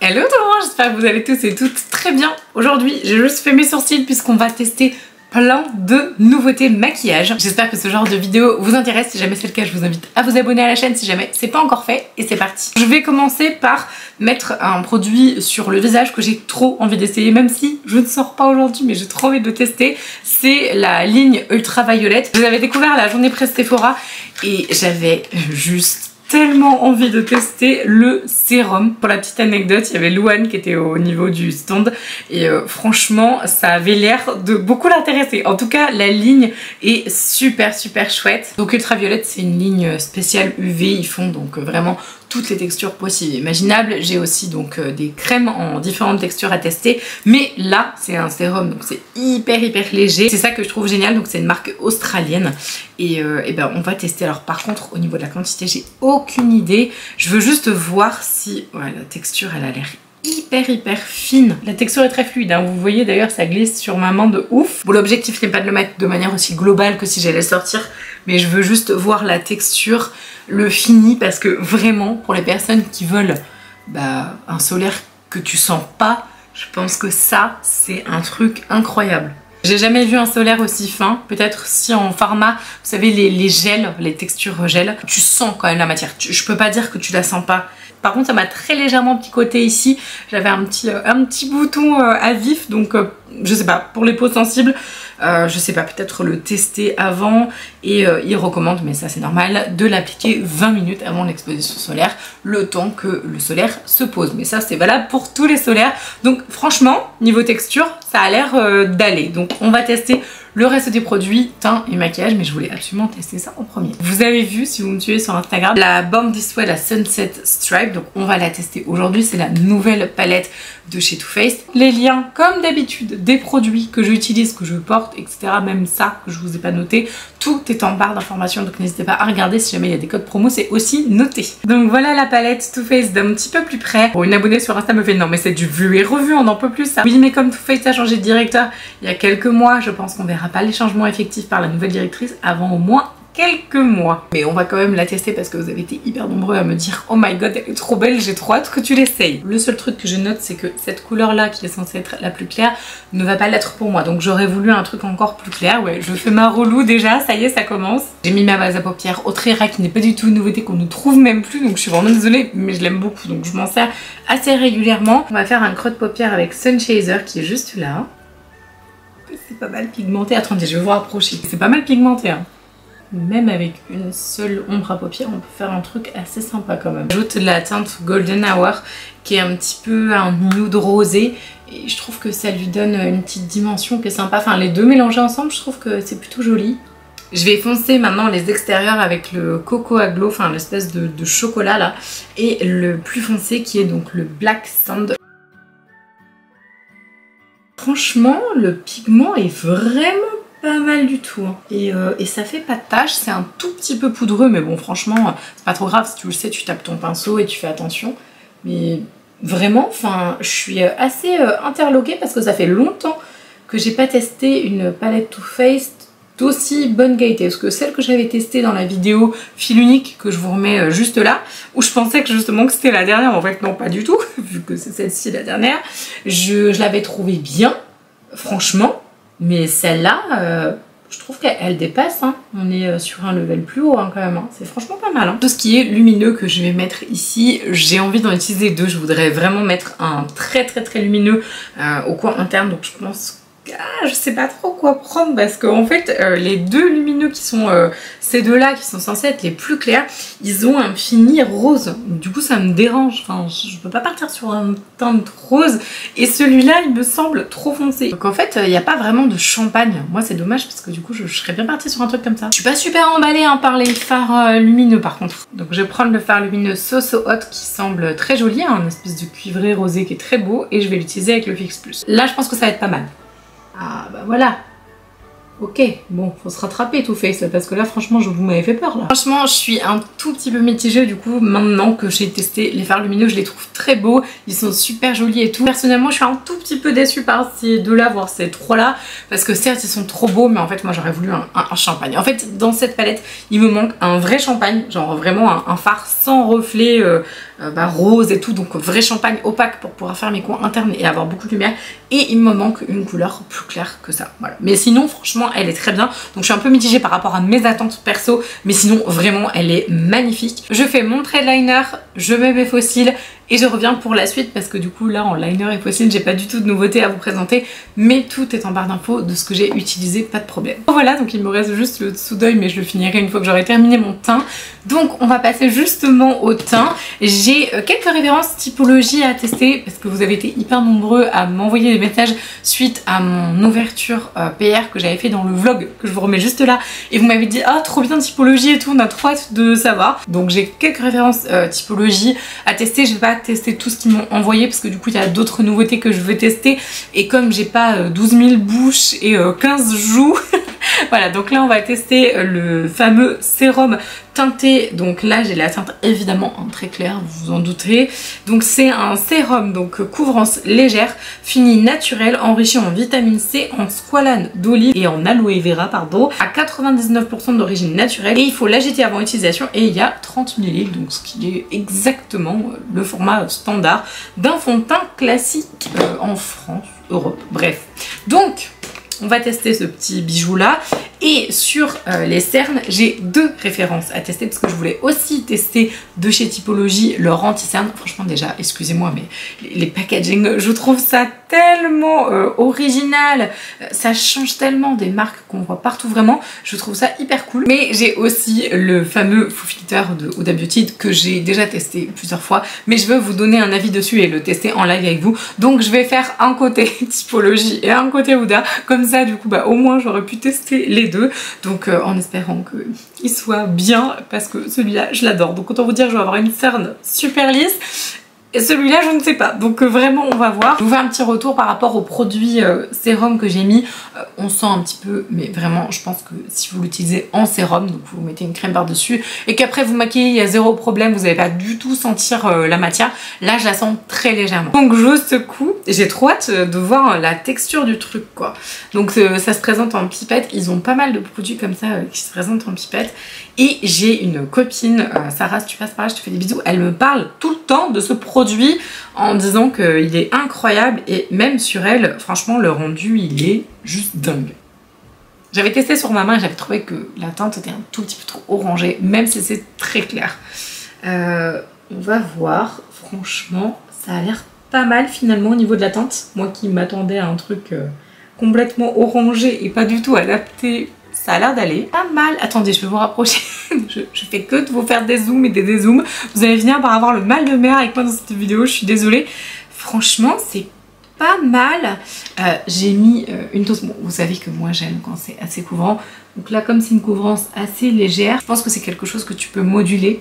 Hello tout le monde, j'espère que vous allez tous et toutes très bien. Aujourd'hui, j'ai juste fait mes sourcils puisqu'on va tester plein de nouveautés maquillage. J'espère que ce genre de vidéo vous intéresse. Si jamais c'est le cas, je vous invite à vous abonner à la chaîne si jamais c'est pas encore fait. Et c'est parti. Je vais commencer par mettre un produit sur le visage que j'ai trop envie d'essayer, même si je ne sors pas aujourd'hui, mais j'ai trop envie de le tester. C'est la ligne ultraviolette. Je l'avais découvert la journée presse Sephora et j'avais juste tellement envie de tester le sérum. Pour la petite anecdote, il y avait Louane qui était au niveau du stand et franchement ça avait l'air de beaucoup l'intéresser. En tout cas la ligne est super chouette. Donc ultraviolette, c'est une ligne spéciale UV, ils font donc vraiment toutes les textures possibles et imaginables. J'ai aussi donc des crèmes en différentes textures à tester, mais là c'est un sérum donc c'est hyper léger. C'est ça que je trouve génial. Donc c'est une marque australienne et ben on va tester. Alors par contre au niveau de la quantité j'ai aucune idée, je veux juste voir si ouais, la texture elle a l'air hyper fine. La texture est très fluide, hein. Vous voyez d'ailleurs ça glisse sur ma main de ouf. Bon, l'objectif n'est pas de le mettre de manière aussi globale que si j'allais sortir, mais je veux juste voir la texture, le fini, parce que vraiment pour les personnes qui veulent un solaire que tu sens pas, je pense que ça c'est un truc incroyable. J'ai jamais vu un solaire aussi fin, peut-être si en pharma, vous savez les gels, les textures gel, tu sens quand même la matière, je peux pas dire que tu la sens pas. Par contre ça m'a très légèrement picoté ici, j'avais un petit bouton à vif, donc je sais pas, pour les peaux sensibles, je sais pas, peut-être le tester avant et il recommande, mais ça c'est normal, de l'appliquer 20 minutes avant l'exposition solaire, le temps que le solaire se pose. Mais ça c'est valable pour tous les solaires, donc franchement, niveau texture, ça a l'air d'aller. Donc on va tester le reste des produits, teint et maquillage, mais je voulais absolument tester ça en premier. Vous avez vu, si vous me suivez sur Instagram, la Born This Way, la Sunset Stripe, donc on va la tester aujourd'hui. C'est la nouvelle palette de chez Too Faced. Les liens, comme d'habitude, des produits que j'utilise, que je porte, etc. Même ça, que je vous ai pas noté, tout est en barre d'informations, donc n'hésitez pas à regarder si jamais il y a des codes promo, c'est aussi noté. Donc voilà la palette Too Faced d'un petit peu plus près. Bon, une abonnée sur Insta me fait non mais c'est du vu et revu, on n'en peut plus ça. Oui mais comme Too Faced a changé de directeur il y a quelques mois, je pense qu'on verra pas les changements effectifs par la nouvelle directrice avant au moins quelques mois. Mais on va quand même la tester parce que vous avez été hyper nombreux à me dire oh my god elle est trop belle, j'ai trop hâte que tu l'essayes. Le seul truc que je note c'est que cette couleur là qui est censée être la plus claire ne va pas l'être pour moi, donc j'aurais voulu un truc encore plus clair. Ouais, je fais ma relou déjà, ça y est ça commence. J'ai mis ma base à paupières Autrera qui n'est pas du tout une nouveauté, qu'on ne trouve même plus, donc je suis vraiment désolée mais je l'aime beaucoup, donc je m'en sers assez régulièrement. On va faire un creux de paupières avec Sun Chaser qui est juste là. C'est pas mal pigmenté, attendez je vais vous rapprocher, c'est pas mal pigmenté hein. Même avec une seule ombre à paupières, on peut faire un truc assez sympa quand même. J'ajoute la teinte Golden Hour qui est un petit peu un nude rosé et je trouve que ça lui donne une petite dimension qui est sympa. Enfin les deux mélangés ensemble, je trouve que c'est plutôt joli. Je vais foncer maintenant les extérieurs avec le Cocoa Glow, enfin l'espèce de chocolat là, et le plus foncé qui est donc le Black Sand. Franchement, le pigment est vraiment pas mal du tout hein. Et ça fait pas de tache, c'est un tout petit peu poudreux mais bon franchement c'est pas trop grave, si tu le sais tu tapes ton pinceau et tu fais attention. Mais vraiment, enfin je suis assez interloquée parce que ça fait longtemps que j'ai pas testé une palette Too Faced d'aussi bonne qualité, parce que celle que j'avais testée dans la vidéo fil unique que je vous remets juste là, où je pensais que justement que c'était la dernière, en fait non pas du tout, vu que c'est celle-ci la dernière, je l'avais trouvée bien, franchement, mais celle-là, je trouve qu'elle dépasse, hein. On est sur un level plus haut hein, quand même, hein. C'est franchement pas mal. Hein. Tout ce qui est lumineux que je vais mettre ici, j'ai envie d'en utiliser deux, je voudrais vraiment mettre un très lumineux au coin interne, donc je pense je sais pas trop quoi prendre parce qu'en fait les deux lumineux qui sont ces deux là qui sont censés être les plus clairs, ils ont un fini rose, du coup ça me dérange, enfin je peux pas partir sur un teint rose et celui-là il me semble trop foncé, donc en fait il n'y a pas vraiment de champagne. Moi c'est dommage parce que du coup je serais bien partie sur un truc comme ça. Je suis pas super emballée hein, par les fards lumineux par contre, donc je vais prendre le fard lumineux So So Hot qui semble très joli, hein, une espèce de cuivré rosé qui est très beau, et je vais l'utiliser avec le Fix Plus. Là je pense que ça va être pas mal. Ah bah voilà. Ok, bon, faut se rattraper Too Faced parce que là franchement vous m'avez fait peur là. Franchement je suis un tout petit peu mitigée du coup maintenant que j'ai testé les fards lumineux, je les trouve très beaux, ils sont super jolis et tout. Personnellement je suis un tout petit peu déçue par ces deux là, voire ces trois là, parce que certes ils sont trop beaux mais en fait moi j'aurais voulu un champagne. En fait dans cette palette il me manque un vrai champagne, genre vraiment un fard sans reflet rose et tout, donc vrai champagne opaque pour pouvoir faire mes coins internes et avoir beaucoup de lumière, et il me manque une couleur plus claire que ça, voilà. Mais sinon franchement elle est très bien, donc je suis un peu mitigée par rapport à mes attentes perso, mais sinon vraiment elle est magnifique. Je fais mon trait de liner, je mets mes faux cils et je reviens pour la suite parce que du coup là en liner et faux cils j'ai pas du tout de nouveautés à vous présenter, mais tout est en barre d'infos de ce que j'ai utilisé, pas de problème. Voilà, donc il me reste juste le dessous d'œil mais je le finirai une fois que j'aurai terminé mon teint. Donc on va passer justement au teint. J'ai quelques références typologie à tester parce que vous avez été hyper nombreux à m'envoyer des messages suite à mon ouverture PR que j'avais fait dans le vlog que je vous remets juste là, et vous m'avez dit ah trop bien typologie et tout, on a trop hâte de savoir. Donc j'ai quelques références typologie à tester. Je vais pas tester tout ce qu'ils m'ont envoyé parce que du coup il y a d'autres nouveautés que je veux tester, et comme j'ai pas 12 000 bouches et 15 joues voilà, donc là on va tester le fameux sérum teinté. Donc là j'ai la teinte évidemment en très clair, vous vous en douterez. Donc c'est un sérum donc couvrance légère, fini naturel, enrichi en vitamine C, en squalane d'olive et en aloe vera pardon, à 99% d'origine naturelle, et il faut l'agiter avant utilisation, et il y a 30 ml, donc ce qui est exactement le format standard d'un fond de teint classique en France, Europe, bref. Donc on va tester ce petit bijou là, et sur les cernes j'ai deux références à tester parce que je voulais aussi tester de chez Typologie leur anti-cerne. Franchement déjà excusez-moi mais les packaging je trouve ça tellement original, ça change tellement des marques qu'on voit partout, vraiment je trouve ça hyper cool. Mais j'ai aussi le fameux Faux Filter de Huda Beauty que j'ai déjà testé plusieurs fois, mais je veux vous donner un avis dessus et le tester en live avec vous, donc je vais faire un côté Typologie et un côté Huda, comme ça du coup bah au moins j'aurais pu tester les deux, donc en espérant qu'il soit bien parce que celui-là je l'adore. Donc autant vous dire je vais avoir une cerne super lisse, et celui-là je ne sais pas, donc vraiment on va voir. Je vous fais un petit retour par rapport au produit sérum que j'ai mis. On sent un petit peu, mais vraiment je pense que si vous l'utilisez en sérum, donc vous mettez une crème par dessus et qu'après vous maquillez, il y a zéro problème, vous n'allez pas du tout sentir la matière. Là je la sens très légèrement, donc je secoue. J'ai trop hâte de voir la texture du truc quoi. Donc ça se présente en pipette, ils ont pas mal de produits comme ça qui se présentent en pipette. Et j'ai une copine, Sarah, si tu passes par là je te fais des bisous, elle me parle tout le temps de ce produit en me disant qu'il est incroyable, et même sur elle franchement le rendu il est juste dingue. J'avais testé sur ma main et j'avais trouvé que la teinte était un tout petit peu trop orangée, même si c'est très clair. On va voir, franchement ça a l'air pas mal finalement au niveau de la teinte. Moi qui m'attendais à un truc complètement orangé et pas du tout adapté, ça a l'air d'aller pas mal. Attendez, je vais vous rapprocher. je fais que de vous faire des zooms et des dézooms. Vous allez venir par avoir le mal de mer avec moi dans cette vidéo, je suis désolée. Franchement, c'est pas mal. J'ai mis une dose. Bon, vous savez que moi j'aime quand c'est assez couvrant. Donc là, comme c'est une couvrance assez légère, je pense que c'est quelque chose que tu peux moduler.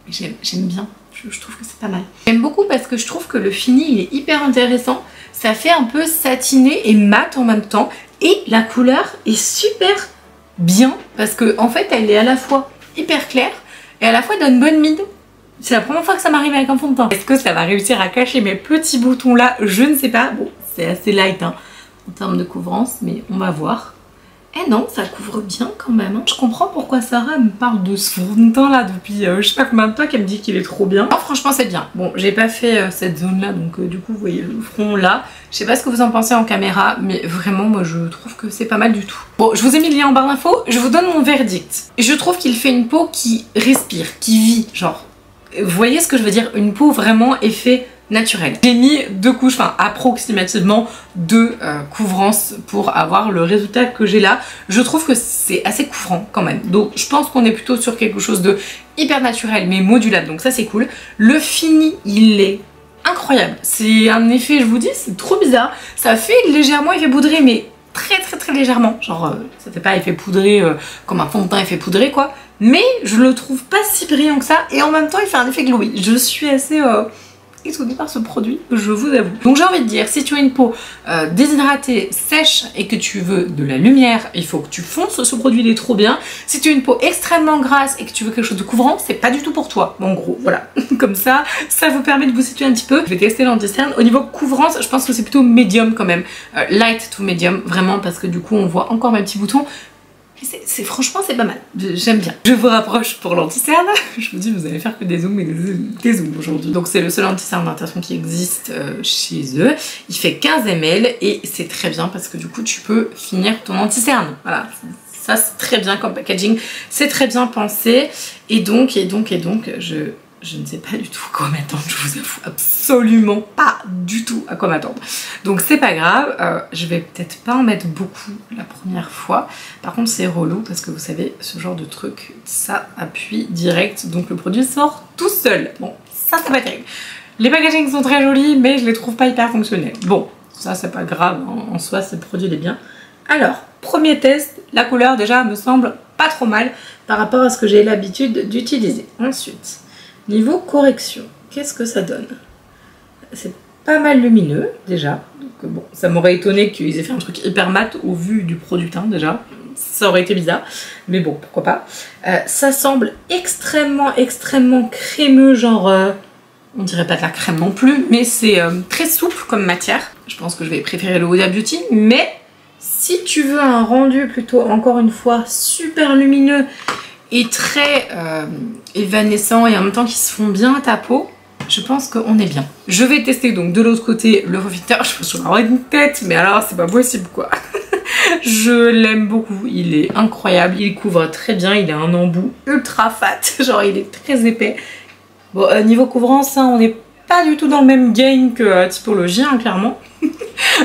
J'aime bien. Je trouve que c'est pas mal. J'aime beaucoup parce que je trouve que le fini il est hyper intéressant. Ça fait un peu satiné et mat en même temps. Et la couleur est super bien parce que en fait elle est à la fois hyper claire et à la fois donne bonne mine. C'est la première fois que ça m'arrive avec un fond de teint. Est-ce que ça va réussir à cacher mes petits boutons là? Je ne sais pas. Bon, c'est assez light hein, en termes de couvrance, mais on va voir. Eh non, ça couvre bien quand même. Je comprends pourquoi Sarah me parle de ce fond de teint là depuis je sais pas combien de temps, qu'elle me dit qu'il est trop bien. Non, franchement c'est bien. Bon, j'ai pas fait cette zone là, donc du coup vous voyez le front là. Je sais pas ce que vous en pensez en caméra, mais vraiment moi je trouve que c'est pas mal du tout. Bon, je vous ai mis le lien en barre d'infos, je vous donne mon verdict. Je trouve qu'il fait une peau qui respire, qui vit, genre. Vous voyez ce que je veux dire? Une peau vraiment effet naturel. J'ai mis deux couches, enfin approximativement deux couvrances pour avoir le résultat que j'ai là. Je trouve que c'est assez couvrant quand même. Donc je pense qu'on est plutôt sur quelque chose de hyper naturel mais modulable. Donc ça c'est cool. Le fini il est incroyable. C'est un effet, je vous dis, c'est trop bizarre. Ça fait légèrement effet poudré mais très légèrement. Genre ça fait pas effet poudré comme un fond de teint effet poudré quoi. Mais je le trouve pas si brillant que ça et en même temps il fait un effet glowy. Je suis assez étonnée par ce produit, je vous avoue. Donc j'ai envie de dire, si tu as une peau déshydratée, sèche et que tu veux de la lumière, il faut que tu fonces, ce produit il est trop bien. Si tu as une peau extrêmement grasse et que tu veux quelque chose de couvrant, c'est pas du tout pour toi. En gros, voilà. Comme ça vous permet de vous situer un petit peu. Je vais tester l'anti-cerne. Au niveau couvrance, je pense que c'est plutôt médium quand même. Light to medium, vraiment, parce que du coup on voit encore mes petits boutons. Franchement c'est pas mal, j'aime bien. Je vous rapproche pour l'anti-cerne. Je vous dis vous allez faire que des zooms et des zooms aujourd'hui. Donc c'est le seul anti-cerne d'interaction qui existe chez eux. Il fait 15 ml et c'est très bien parce que du coup tu peux finir ton anti-cerne. Voilà, ça c'est très bien comme packaging, c'est très bien pensé. Et donc je ne sais pas du tout à quoi m'attendre, je vous avoue absolument pas du tout à quoi m'attendre. Donc c'est pas grave, je vais peut-être pas en mettre beaucoup la première fois. Par contre c'est relou parce que vous savez, ce genre de truc, ça appuie direct, donc le produit sort tout seul. Bon, ça c'est pas terrible. Les packagings sont très jolis, mais je les trouve pas hyper fonctionnels. Bon, ça c'est pas grave, en soi ce produit il est bien. Alors, premier test, la couleur déjà me semble pas trop mal par rapport à ce que j'ai l'habitude d'utiliser. Ensuite, niveau correction, qu'est-ce que ça donne? C'est pas mal lumineux déjà, donc bon, ça m'aurait étonné qu'ils aient fait un truc hyper mat au vu du produit teint déjà, ça aurait été bizarre, mais bon, pourquoi pas. Ça semble extrêmement crémeux, genre, on dirait pas de la crème non plus, mais c'est très souple comme matière. Je pense que je vais préférer le Huda Beauty, mais si tu veux un rendu plutôt, encore une fois, super lumineux et très évanescent et en même temps qui se fond bien à ta peau, je pense qu'on est bien. Je vais tester donc de l'autre côté le faux filter. Je pense que j'aurai une tête, mais alors c'est pas possible quoi. Je l'aime beaucoup, il est incroyable, il couvre très bien, il a un embout ultra fat, genre il est très épais. Bon, niveau couvrance, hein, on n'est pas du tout dans le même game que Typologie, hein, clairement.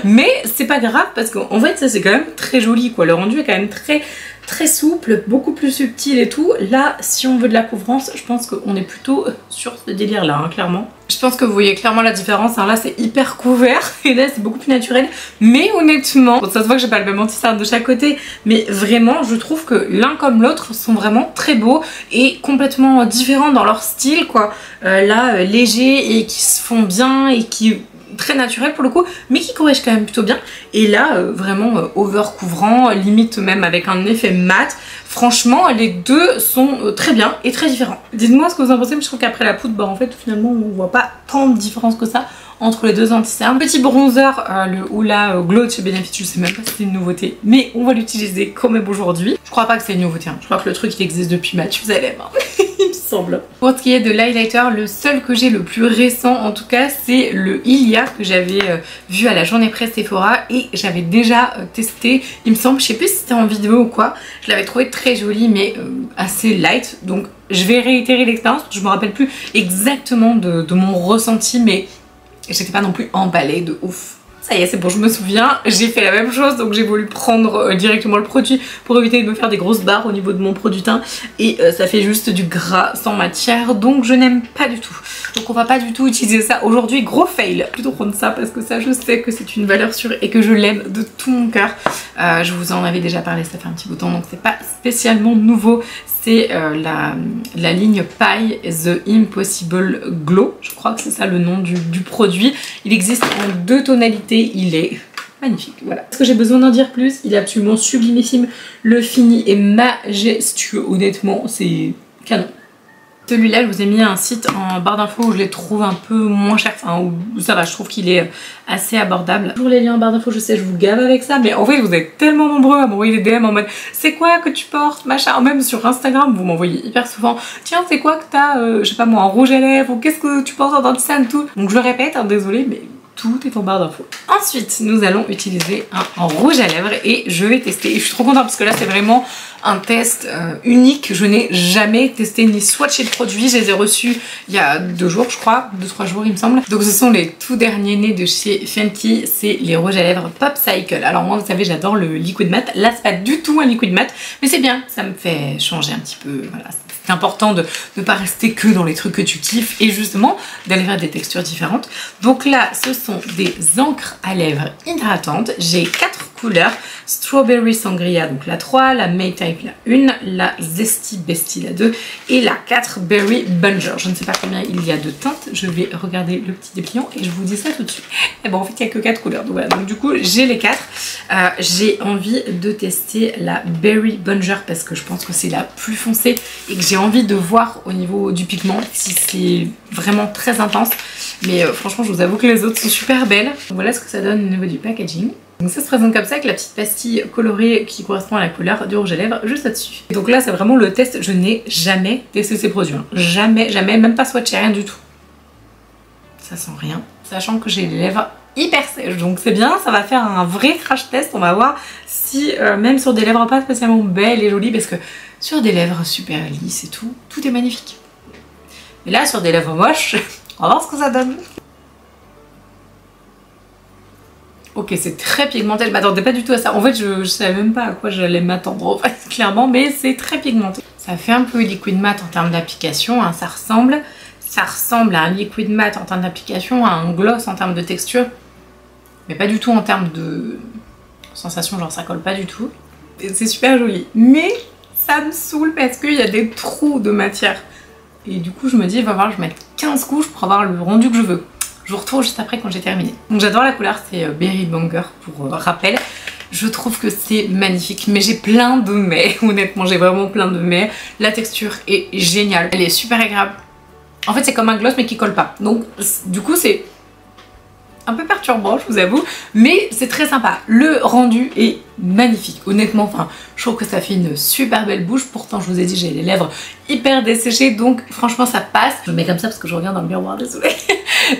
Mais c'est pas grave parce qu'en fait ça c'est quand même très joli quoi, le rendu est quand même très souple, beaucoup plus subtil et tout. Là si on veut de la couvrance, je pense qu'on est plutôt sur ce délire là, hein, clairement. Je pense que vous voyez clairement la différence, hein. Là c'est hyper couvert et là c'est beaucoup plus naturel. Mais honnêtement, bon, ça se voit que j'ai pas le même anti-cerne de chaque côté, mais vraiment je trouve que l'un comme l'autre sont vraiment très beaux et complètement différents dans leur style quoi. Là léger et qui se font bien et qui très naturel pour le coup, mais qui corrige quand même plutôt bien. Et là vraiment over couvrant, limite même avec un effet mat. Franchement les deux sont très bien et très différents. Dites-moi ce que vous en pensez, mais je trouve qu'après la poudre, bah en fait finalement on voit pas tant de différence que ça entre les deux anti-cernes. Petit bronzer, le Hoola Glow de chez Benefit, je sais même pas si c'est une nouveauté, mais on va l'utiliser quand même aujourd'hui. Je crois pas que c'est une nouveauté, hein. Je crois que le truc il existe depuis Mathusalem, hein. Il me semble. Pour ce qui est de l'highlighter, le seul que j'ai le plus récent en tout cas, c'est le Ilia que j'avais vu à la journée presse Sephora et j'avais déjà testé, il me semble, je sais plus si c'était en vidéo ou quoi. Je l'avais trouvé très joli mais assez light, donc je vais réitérer l'expérience. Je me rappelle plus exactement de mon ressenti, mais j'étais pas non plus emballée de ouf. Ça y est, c'est bon, je me souviens, j'ai fait la même chose, donc j'ai voulu prendre directement le produit pour éviter de me faire des grosses barres au niveau de mon produit teint. Et ça fait juste du gras sans matière, donc je n'aime pas du tout. Donc on va pas du tout utiliser ça aujourd'hui, gros fail. Plutôt prendre ça parce que ça je sais que c'est une valeur sûre et que je l'aime de tout mon cœur. Je vous en avais déjà parlé, ça fait un petit bout de temps, donc c'est pas spécialement nouveau. C'est la ligne Paille The Impossible Glow, je crois que c'est ça le nom du produit. Il existe en deux tonalités, il est magnifique, voilà. Est-ce que j'ai besoin d'en dire plus? Il est absolument sublimissime, le fini est majestueux, honnêtement, c'est canon. Celui-là, je vous ai mis un site en barre d'infos où je les trouve un peu moins cher, enfin où ça va, je trouve qu'il est assez abordable. Toujours les liens en barre d'infos, je sais, je vous gave avec ça, mais en fait vous êtes tellement nombreux à m'envoyer des DM en mode c'est quoi que tu portes, machin, même sur Instagram vous m'envoyez hyper souvent, tiens c'est quoi que t'as, je sais pas moi, en rouge à lèvres, ou qu'est-ce que tu portes en anti-cerne, tout. Donc je le répète, hein, désolée, mais tout est en barre d'infos. Ensuite, nous allons utiliser un rouge à lèvres et je vais tester. Et je suis trop contente parce que là, c'est vraiment un test unique. Je n'ai jamais testé ni swatché de produits. Je les ai reçus il y a 2 jours, je crois, 2-3 jours, il me semble. Donc, ce sont les tout derniers nés de chez Fenty. C'est les rouges à lèvres Pop Cycle. Alors, moi, vous savez, j'adore le liquid matte. Là, c'est pas du tout un liquid matte, mais c'est bien. Ça me fait changer un petit peu. Voilà. C'est important de ne pas rester que dans les trucs que tu kiffes et justement d'aller vers des textures différentes. Donc là, ce sont des encres à lèvres hydratantes. J'ai 4 couleurs. Strawberry Sangria, donc la 3, la May Type la 1, la Zesty Bestie la 2 et la 4 Berry Bunger. Je ne sais pas combien il y a de teintes, je vais regarder le petit dépliant et je vous dis ça tout de suite. Et bon, en fait il n'y a que 4 couleurs, donc voilà, donc du coup j'ai les 4. J'ai envie de tester la Berry Bunger parce que je pense que c'est la plus foncée et que j'ai envie de voir au niveau du pigment si c'est vraiment très intense. Mais franchement je vous avoue que les autres sont super belles. Donc voilà ce que ça donne au niveau du packaging. Donc ça se présente comme ça avec la petite pastille colorée qui correspond à la couleur du rouge à lèvres juste au-dessus. Donc là c'est vraiment le test, je n'ai jamais testé ces produits. Hein. Jamais, jamais, même pas swatché, rien du tout. Ça sent rien, sachant que j'ai les lèvres hyper sèches. Donc c'est bien, ça va faire un vrai crash test. On va voir si même sur des lèvres pas spécialement belles et jolies, parce que sur des lèvres super lisses et tout, tout est magnifique. Mais là sur des lèvres moches, on va voir ce que ça donne. Ok, c'est très pigmenté, je m'attendais pas du tout à ça. En fait, je savais même pas à quoi j'allais m'attendre, en fait, clairement, mais c'est très pigmenté. Ça fait un peu liquid matte en termes d'application, hein, ça ressemble à un liquid matte en termes d'application, à un gloss en termes de texture, mais pas du tout en termes de sensation, genre ça colle pas du tout. C'est super joli, mais ça me saoule parce qu'il y a des trous de matière. Et du coup, je me dis, il va falloir que je mette 15 couches pour avoir le rendu que je veux. Je vous retrouve juste après quand j'ai terminé. Donc j'adore la couleur, c'est Berry Bunger pour rappel. Je trouve que c'est magnifique, mais j'ai plein de mais. Honnêtement, j'ai vraiment plein de mais. La texture est géniale, elle est super agréable. En fait, c'est comme un gloss mais qui colle pas. Donc du coup, c'est un peu perturbant, je vous avoue, mais c'est très sympa. Le rendu est magnifique, honnêtement. Enfin, je trouve que ça fait une super belle bouche. Pourtant, je vous ai dit, j'ai les lèvres hyper desséchées, donc franchement, ça passe. Je me mets comme ça parce que je regarde dans le miroir, désolée.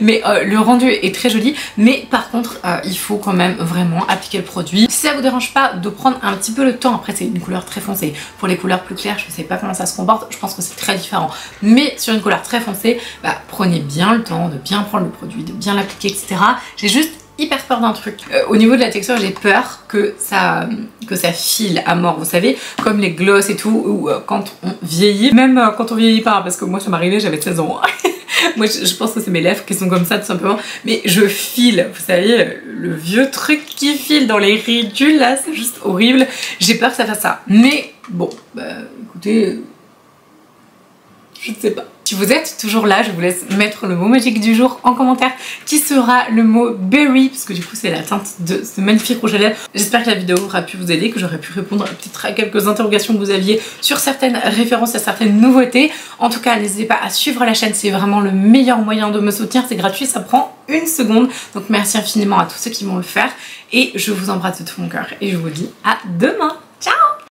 Mais le rendu est très joli. Mais par contre, il faut quand même vraiment appliquer le produit. Si ça vous dérange pas de prendre un petit peu le temps, après c'est une couleur très foncée. Pour les couleurs plus claires, je sais pas comment ça se comporte. Je pense que c'est très différent. Mais sur une couleur très foncée, bah, prenez bien le temps de bien prendre le produit, de bien l'appliquer, etc. J'ai juste hyper peur d'un truc. Au niveau de la texture, j'ai peur que ça file à mort, vous savez, comme les gloss et tout, ou quand on vieillit, même quand on vieillit pas, parce que moi ça m'arrivait, j'avais 16 ans. Moi je pense que c'est mes lèvres qui sont comme ça tout simplement, mais je file, vous savez, le vieux truc qui file dans les ridules là, c'est juste horrible. J'ai peur que ça fasse ça, mais bon, bah écoutez, je ne sais pas. Si vous êtes toujours là, je vous laisse mettre le mot magique du jour en commentaire qui sera le mot berry, parce que du coup c'est la teinte de ce magnifique rouge à lèvres. J'espère que la vidéo aura pu vous aider, que j'aurai pu répondre peut-être à quelques interrogations que vous aviez sur certaines références à certaines nouveautés. En tout cas, n'hésitez pas à suivre la chaîne, c'est vraiment le meilleur moyen de me soutenir, c'est gratuit, ça prend 1 seconde. Donc merci infiniment à tous ceux qui vont le faire et je vous embrasse de tout mon cœur et je vous dis à demain. Ciao!